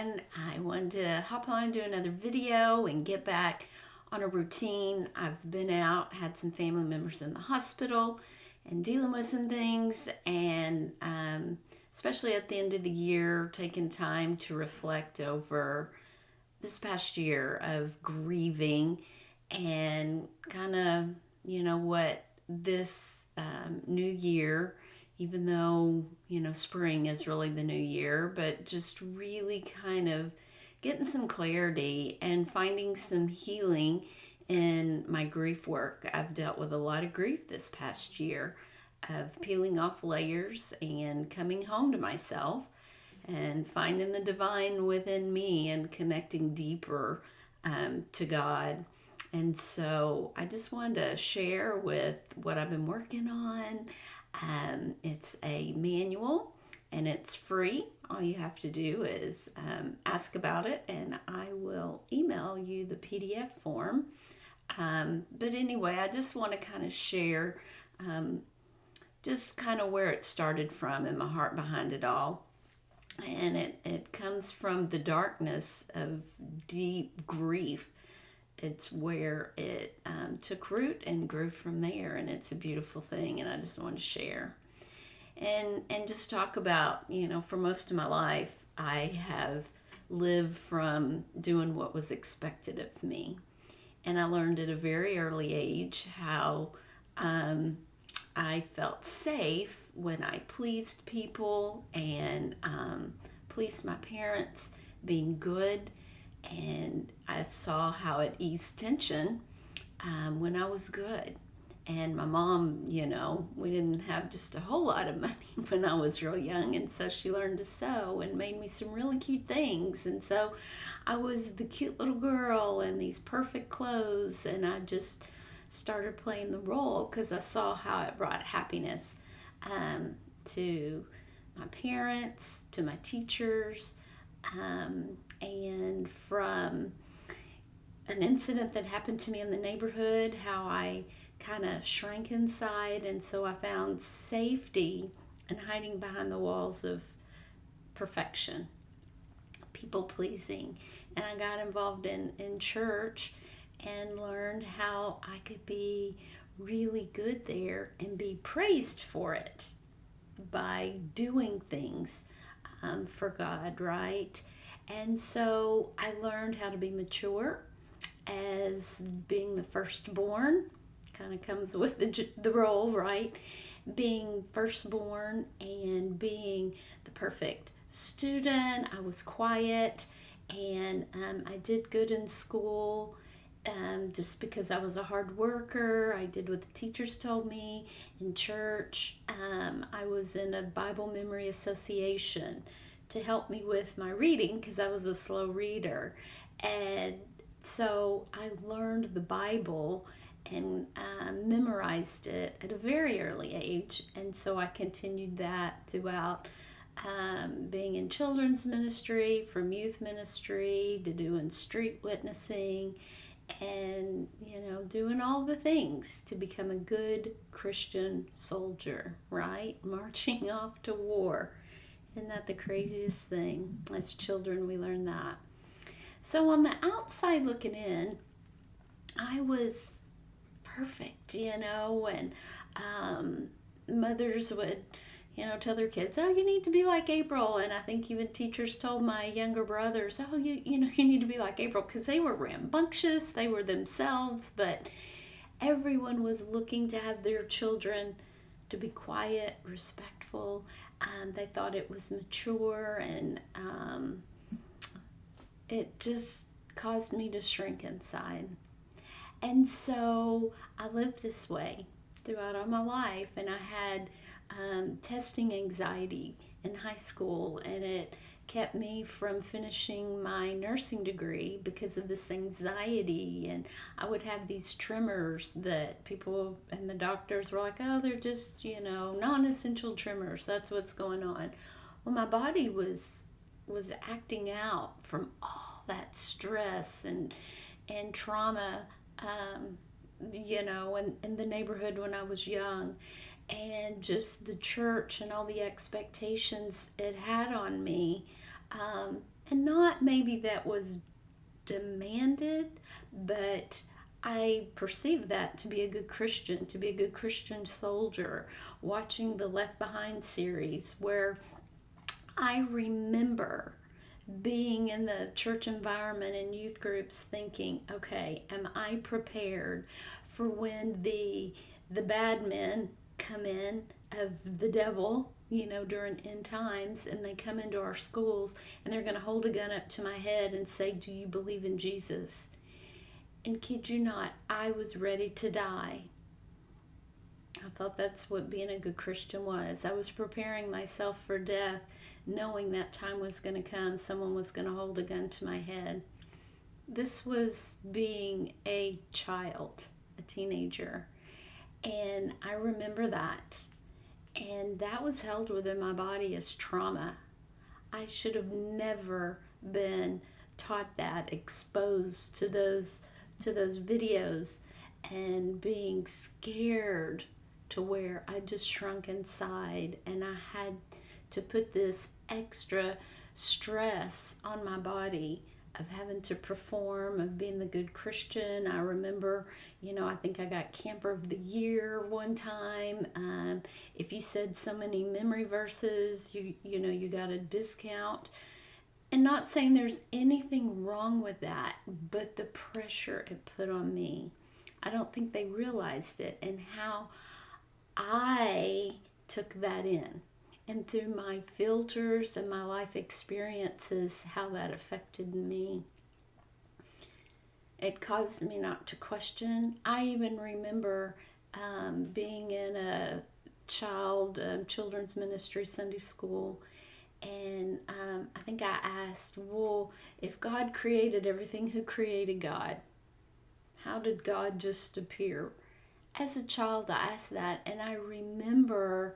everyone. I wanted to hop on and do another video and get back on a routine. I've been out, had some family members in the hospital and dealing with some things, and especially at the end of the year, taking time to reflect over this past year of grieving and kind of, what this new year, even though, spring is really the new year, but just really kind of getting some clarity and finding some healing in my grief work. I've dealt with a lot of grief this past year of peeling off layers and coming home to myself and finding the divine within me and connecting deeper to God. And so I just wanted to share with what I've been working on. It's a manual and it's free. All you have to do is ask about it, and I will email you the PDF form. But anyway, I just want to kind of share just kind of where it started from and my heart behind it all. And it comes from the darkness of deep grief. It's where it took root and grew from there, and it's a beautiful thing, and I just want to share. And just talk about, for most of my life, I have lived from doing what was expected of me. And I learned at a very early age how I felt safe when I pleased people and pleased my parents, being good. And I saw how it eased tension when I was good. And my mom, we didn't have just a whole lot of money when I was real young. And so she learned to sew and made me some really cute things. And so I was the cute little girl in these perfect clothes. And I just started playing the role because I saw how it brought happiness to my parents, to my teachers, and from an incident that happened to me in the neighborhood, how I kind of shrank inside, and so I found safety in hiding behind the walls of perfection, people pleasing. And I got involved in church and learned how I could be really good there and be praised for it by doing things for God, right? And so I learned how to be mature as being the firstborn. Kind of comes with the role, right? Being firstborn and being the perfect student. I was quiet, and I did good in school just because I was a hard worker. I did what the teachers told me. In church, I was in a Bible memory association to help me with my reading because I was a slow reader. And so I learned the Bible and memorized it at a very early age. And so I continued that throughout being in children's ministry, from youth ministry to doing street witnessing, and doing all the things to become a good Christian soldier, right? Marching off to war. Isn't that the craziest thing? As children, we learn that. So on the outside looking in, I was perfect, and mothers would, tell their kids, oh, you need to be like April. And I think even teachers told my younger brothers, oh, you need to be like April, because they were rambunctious, they were themselves, but everyone was looking to have their children to be quiet, respectful. They thought it was mature, and it just caused me to shrink inside. And so I lived this way throughout all my life, and I had testing anxiety in high school, and it kept me from finishing my nursing degree because of this anxiety. And I would have these tremors that people and the doctors were like, oh, they're just, non-essential tremors. That's what's going on. Well, my body was acting out from all that stress and trauma, in the neighborhood when I was young, and just the church and all the expectations it had on me. And not maybe that was demanded, but I perceived that to be a good Christian, to be a good Christian soldier, watching the Left Behind series, where I remember being in the church environment and youth groups thinking, okay, am I prepared for when the bad men come in of the devil, during end times, and they come into our schools and they're going to hold a gun up to my head and say, do you believe in Jesus? And kid you not, I was ready to die. I thought that's what being a good Christian was. I was preparing myself for death, knowing that time was going to come. Someone was going to hold a gun to my head. This was being a child, a teenager. And I remember that. And that was held within my body as trauma. I should have never been taught that, exposed to those videos, and being scared to where I just shrunk inside, and I had to put this extra stress on my body of having to perform, of being the good Christian. I remember, I think I got Camper of the Year one time. If you said so many memory verses, you got a discount. And not saying there's anything wrong with that, but the pressure it put on me. I don't think they realized it, and how I took that in. And through my filters and my life experiences, how that affected me. It caused me not to question. I even remember being in a children's ministry Sunday school, and I think I asked, well, if God created everything, who created God? How did God just appear? As a child, I asked that, and I remember,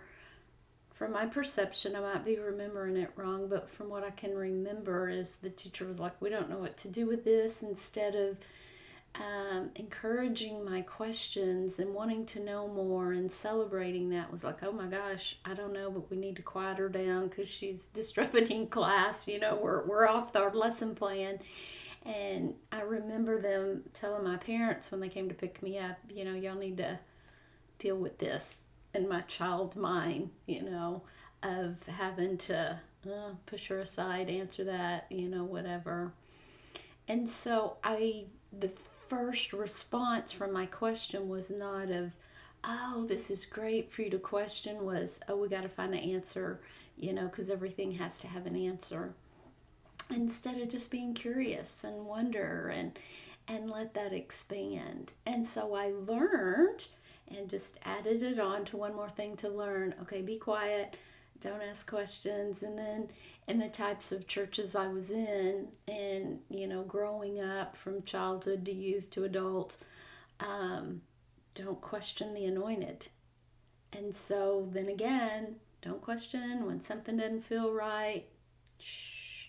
from my perception, I might be remembering it wrong, but from what I can remember is the teacher was like, we don't know what to do with this. Instead of encouraging my questions and wanting to know more and celebrating that, was like, oh my gosh, I don't know, but we need to quiet her down because she's disrupting class. We're off our lesson plan. And I remember them telling my parents when they came to pick me up, y'all need to deal with this. In my child mind, of having to push her aside, answer that, whatever. And so the first response from my question was not of, oh, this is great for you to question, was, oh, we got to find an answer, because everything has to have an answer. Instead of just being curious and wonder and let that expand. And so I learned and just added it on to one more thing to learn. Okay, be quiet, don't ask questions. And then in the types of churches I was in, and growing up from childhood to youth to adult, don't question the anointed. And so then again, don't question when something doesn't feel right. Shh.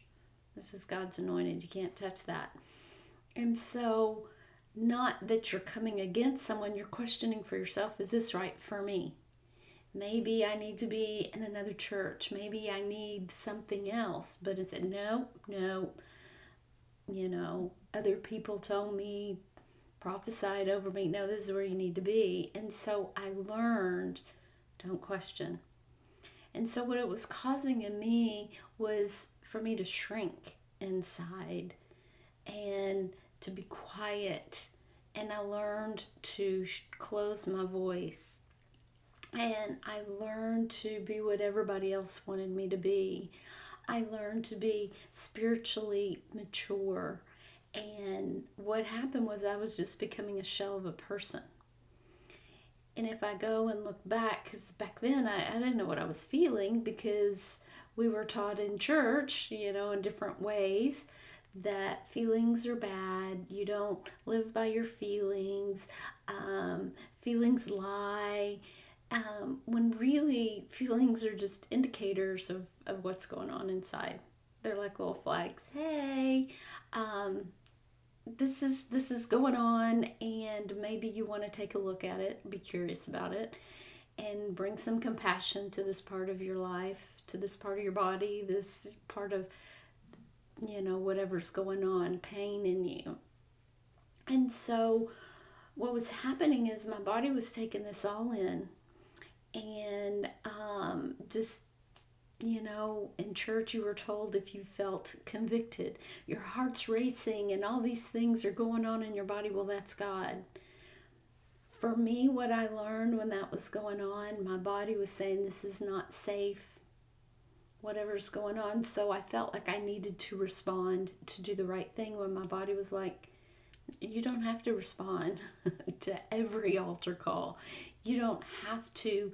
This is God's anointed. You can't touch that. And so, not that you're coming against someone, you're questioning for yourself, is this right for me? Maybe I need to be in another church. Maybe I need something else. But it's no. Other people told me, prophesied over me, no, this is where you need to be. And so I learned, don't question. And so what it was causing in me was for me to shrink inside and to be quiet. And I learned to close my voice. And I learned to be what everybody else wanted me to be. I learned to be spiritually mature. And what happened was I was just becoming a shell of a person. And if I go and look back, because back then I didn't know what I was feeling, because we were taught in church, in different ways, that feelings are bad. You don't live by your feelings. Feelings lie. When really feelings are just indicators of what's going on inside. They're like little flags. Hey, this is going on, and maybe you want to take a look at it, be curious about it, and bring some compassion to this part of your life, to this part of your body, this part of whatever's going on, pain in you. And so what was happening is my body was taking this all in. And just, in church you were told if you felt convicted, your heart's racing and all these things are going on in your body, well, that's God. For me, what I learned when that was going on, my body was saying, this is not safe, whatever's going on. So I felt like I needed to respond to do the right thing when my body was like, you don't have to respond to every altar call. You don't have to,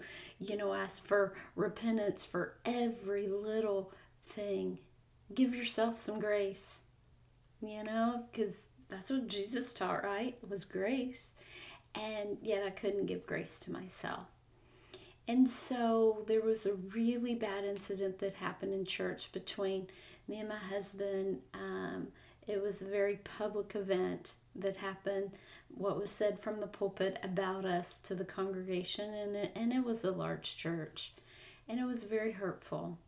ask for repentance for every little thing. Give yourself some grace, because that's what Jesus taught, right? Was grace. And yet I couldn't give grace to myself. And so there was a really bad incident that happened in church between me and my husband. It was a very public event that happened, what was said from the pulpit about us to the congregation, and it was a large church, and it was very hurtful.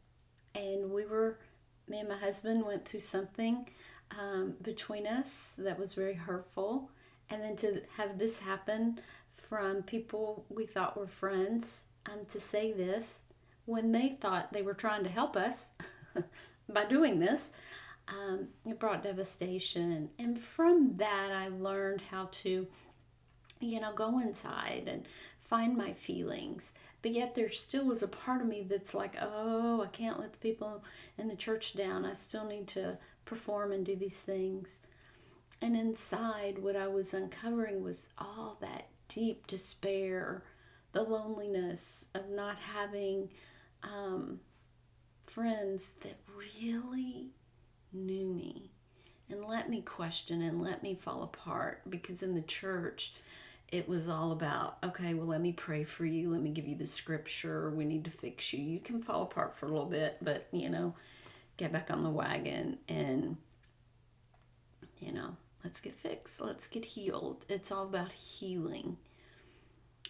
And me and my husband went through something between us that was very hurtful, and then to have this happen from people we thought were friends, to say this when they thought they were trying to help us by doing this, it brought devastation. And from that, I learned how to, go inside and find my feelings. But yet there still was a part of me that's like, oh, I can't let the people in the church down. I still need to perform and do these things. And inside, what I was uncovering was all that deep despair, the loneliness of not having friends that really knew me and let me question and let me fall apart. Because in the church, it was all about, okay, well, let me pray for you. Let me give you the scripture. We need to fix you. You can fall apart for a little bit, but, get back on the wagon and, let's get fixed. Let's get healed. It's all about healing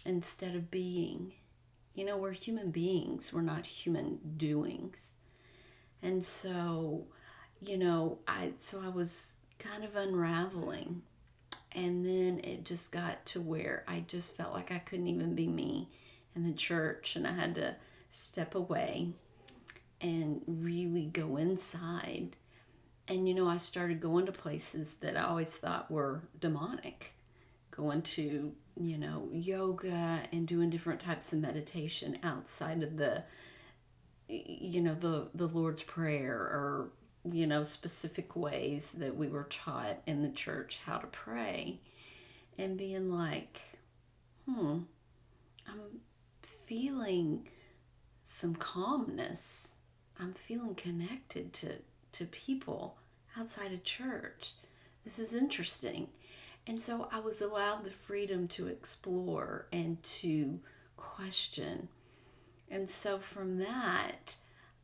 instead of being. We're human beings. We're not human doings. And so, I was kind of unraveling. And then it just got to where I just felt like I couldn't even be me in the church. And I had to step away and really go inside. And, I started going to places that I always thought were demonic. Going to, yoga and doing different types of meditation outside of the Lord's Prayer, or, specific ways that we were taught in the church how to pray, and being like, I'm feeling some calmness. I'm feeling connected to people outside of church. This is interesting. And so I was allowed the freedom to explore and to question. And so from that,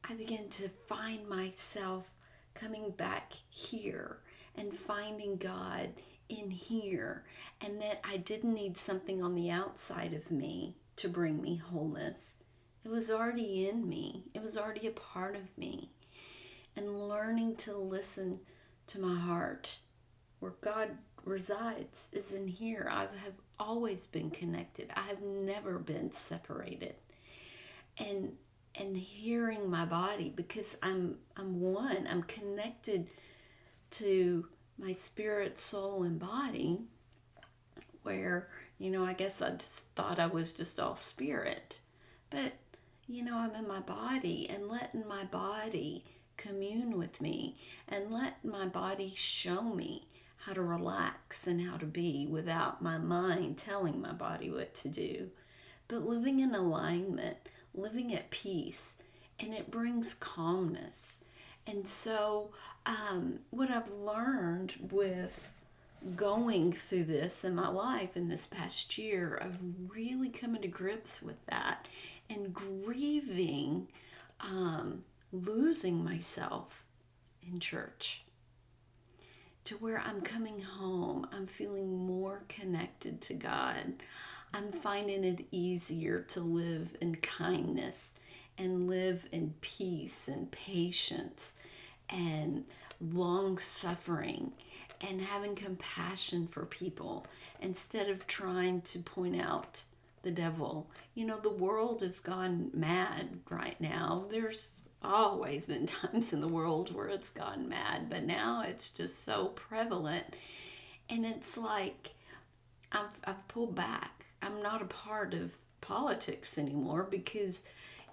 I began to find myself coming back here and finding God in here, and that I didn't need something on the outside of me to bring me wholeness. It was already in me. It was already a part of me. And learning to listen to my heart, where God resides, is in here. I have always been connected. I have never been separated. And hearing my body, because I'm one. I'm connected to my spirit, soul, and body, where, I guess I just thought I was just all spirit. But, I'm in my body, and letting my body commune with me and let my body show me how to relax and how to be without my mind telling my body what to do, but living in alignment, living at peace, and it brings calmness. And so what I've learned with going through this in my life in this past year, of really coming to grips with that and grieving losing myself in church, to where I'm coming home, I'm feeling more connected to God. I'm finding it easier to live in kindness and live in peace and patience and long suffering and having compassion for people instead of trying to point out the devil. You know, the world has gone mad right now. There's always been times in the world where it's gone mad, but now it's just so prevalent. And it's like I've pulled back. I'm not a part of politics anymore because,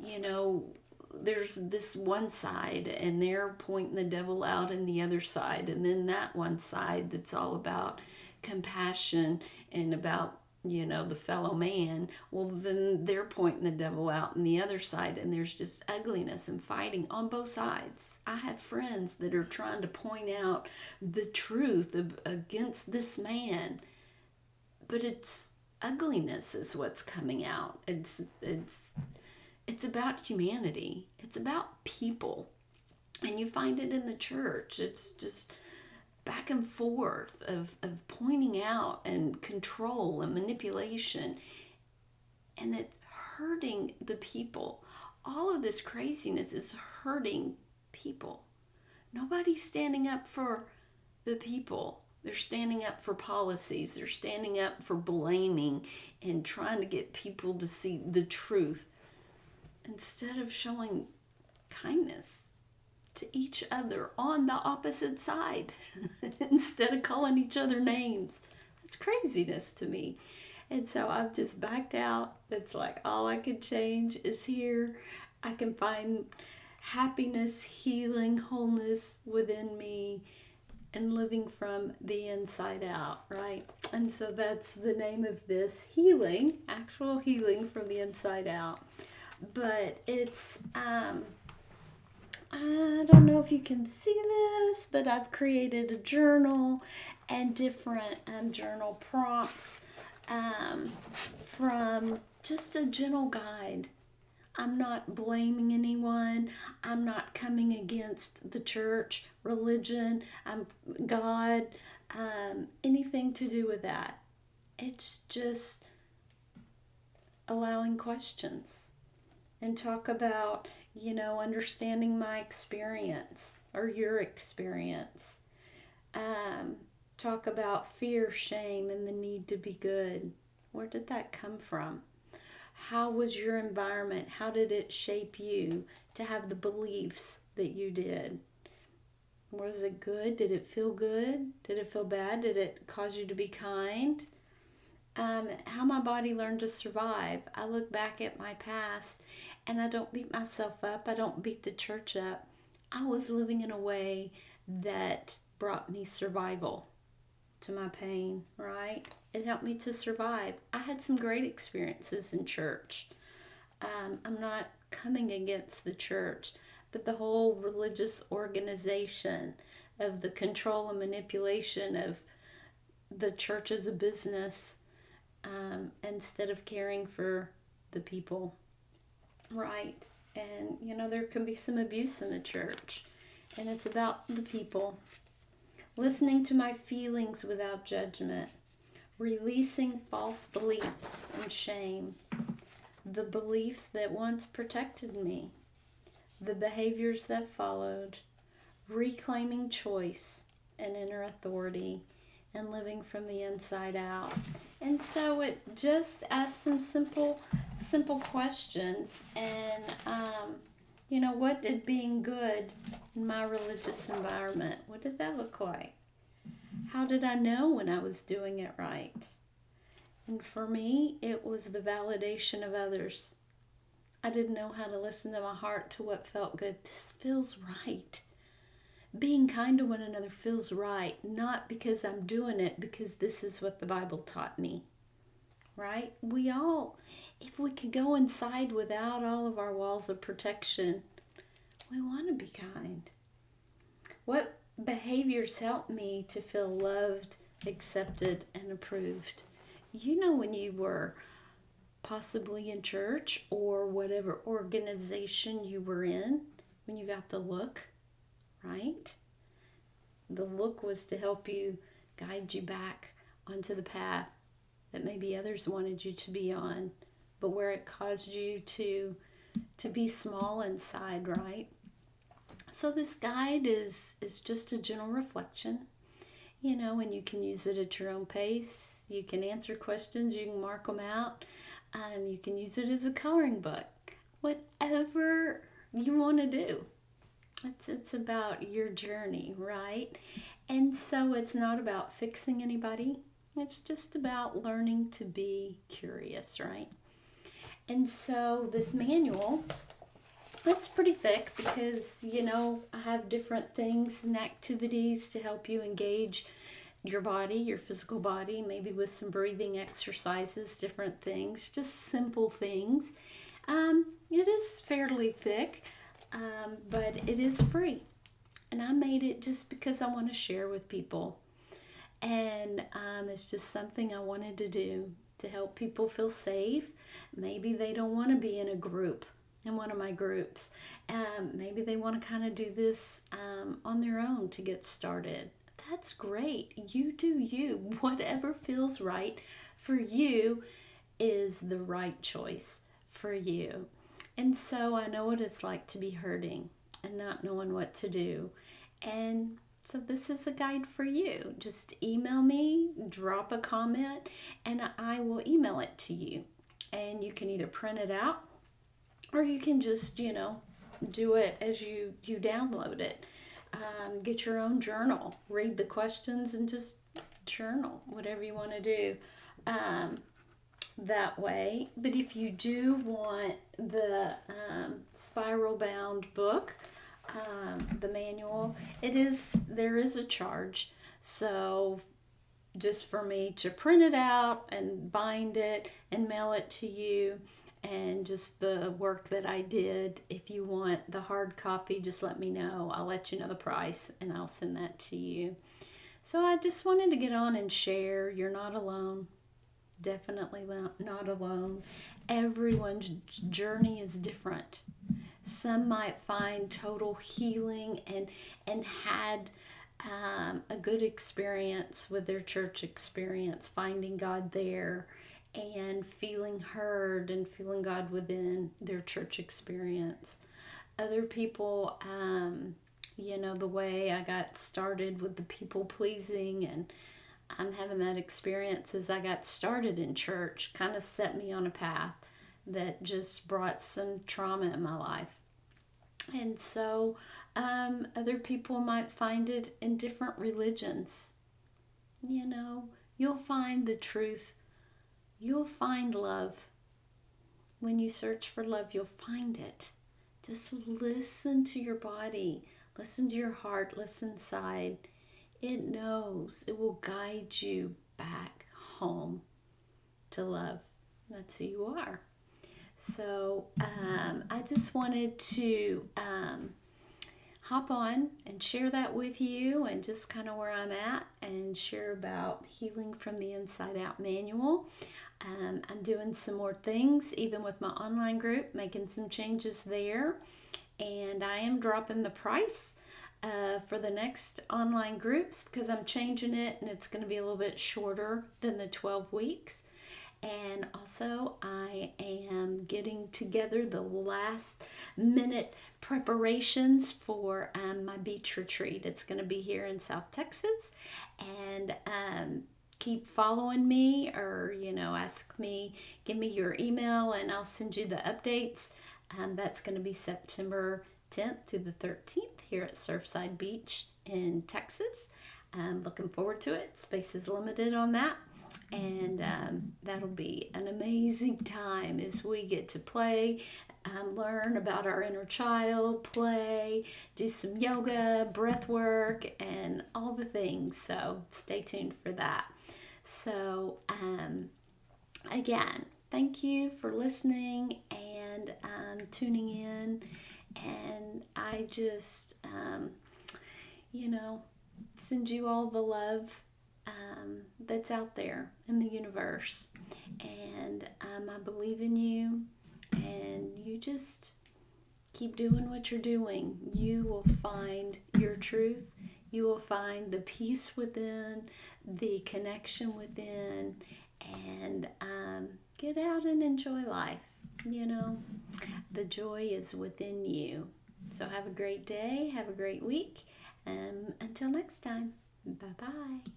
you know, there's this one side and they're pointing the devil out in the other side, and then that one side that's all about compassion and about, you know, the fellow man. Well, then they're pointing the devil out in the other side, and there's just ugliness and fighting on both sides. I have friends that are trying to point out the truth against this man, but it's ugliness is what's coming out. It's about humanity. It's about people. And you find it in the church. It's just back and forth of pointing out and control and manipulation. And it's hurting the people. All of this craziness is hurting people. Nobody's standing up for the people. They're standing up for policies. They're standing up for blaming and trying to get people to see the truth instead of showing kindness to each other on the opposite side instead of calling each other names. That's craziness to me. And so I've just backed out. It's like all I can change is here. I can find happiness, healing, wholeness within me, and living from the inside out, right? And so that's the name of this healing, actual healing from the inside out. But it's, I don't know if you can see this, but I've created a journal and different journal prompts from just a general guide. I'm not blaming anyone. I'm not coming against the church, religion, God, anything to do with that. It's just allowing questions and talk about, you know, understanding my experience or your experience. Talk about fear, shame, and the need to be good. Where did that come from? How was your environment? How did it shape you to have the beliefs that you did? Was it good? Did it feel good? Did it feel bad? Did it cause you to be kind? How my body learned to survive. I look back at my past and I don't beat myself up. I don't beat the church up. I was living in a way that brought me survival to my pain, right? It helped me to survive. I had some great experiences in church. I'm not coming against the church, but the whole religious organization of the control and manipulation of the church as a business, instead of caring for the people, right? And, you know, there can be some abuse in the church, and it's about the people. Listening to my feelings without judgment, releasing false beliefs and shame, the beliefs that once protected me, the behaviors that followed, reclaiming choice and inner authority, and living from the inside out. And so it just asks some simple questions. And, you know, what did being good in my religious environment, what did that look like? How did I know when I was doing it right? And for me, it was the validation of others. I didn't know how to listen to my heart, to what felt good. This feels right. Being kind to one another feels right, not because I'm doing it, because this is what the Bible taught me, right? We all, if we could go inside without all of our walls of protection, we want to be kind. What behaviors help me to feel loved, accepted, and approved? You know, when you were possibly in church or whatever organization you were in, when you got the look, right? The look was to help you, guide you back onto the path that maybe others wanted you to be on, but where it caused you to be small inside, right? So this guide is just a general reflection, and you can use it at your own pace. You can answer questions, you can mark them out. You can use it as a coloring book, whatever you want to do. It's about your journey, right? And so it's not about fixing anybody. It's just about learning to be curious, right? And so this manual, it's pretty thick because, I have different things and activities to help you engage your body, your physical body, maybe with some breathing exercises, different things, just simple things. It is fairly thick, but it is free. And I made it just because I want to share with people. And it's just something I wanted to do to help people feel safe. Maybe they don't want to be in a group, in one of my groups. Maybe they want to kind of do this on their own to get started. That's great. You do you. Whatever feels right for you is the right choice for you. And so I know what it's like to be hurting and not knowing what to do. And so this is a guide for you. Just email me, drop a comment, and I will email it to you. And you can either print it out or you can just, do it as you download it. Get your own journal, read the questions, and just journal, whatever you want to do that way. But if you do want the spiral bound book, the manual, there is a charge. So just for me to print it out and bind it and mail it to you, and just the work that I did. If you want the hard copy, just let me know. I'll let you know the price and I'll send that to you. So I just wanted to get on and share. You're not alone. Definitely not alone. Everyone's journey is different. Some might find total healing and had a good experience with their church experience, finding God there and feeling heard and feeling God within their church experience. Other people, the way I got started with the people pleasing and I'm having that experience as I got started in church kind of set me on a path that just brought some trauma in my life. And so other people might find it in different religions. You'll find the truth. You'll find love. When you search for love, you'll find it. Just listen to your body. Listen to your heart. Listen inside. It knows. It will guide you back home to love. That's who you are. So I just wanted to hop on and share that with you and just kind of where I'm at and share about Healing from the Inside Out manual. I'm doing some more things, even with my online group, making some changes there. And I am dropping the price for the next online groups because I'm changing it and it's going to be a little bit shorter than the 12 weeks. And also I am getting together the last minute preparations for my beach retreat. It's going to be here in South Texas. And keep following me or, ask me, give me your email and I'll send you the updates. That's going to be September 10th through the 13th here at Surfside Beach in Texas. I'm looking forward to it. Space is limited on that. And that'll be an amazing time as we get to play, learn about our inner child, play, do some yoga, breath work, and all the things. So stay tuned for that. So again, thank you for listening and tuning in. And I just, send you all the love that's out there in the universe. And I believe in you. And you just keep doing what you're doing. You will find your truth. You will find the peace within, the connection within, and get out and enjoy life. The joy is within you. So have a great day, have a great week, and until next time, bye-bye.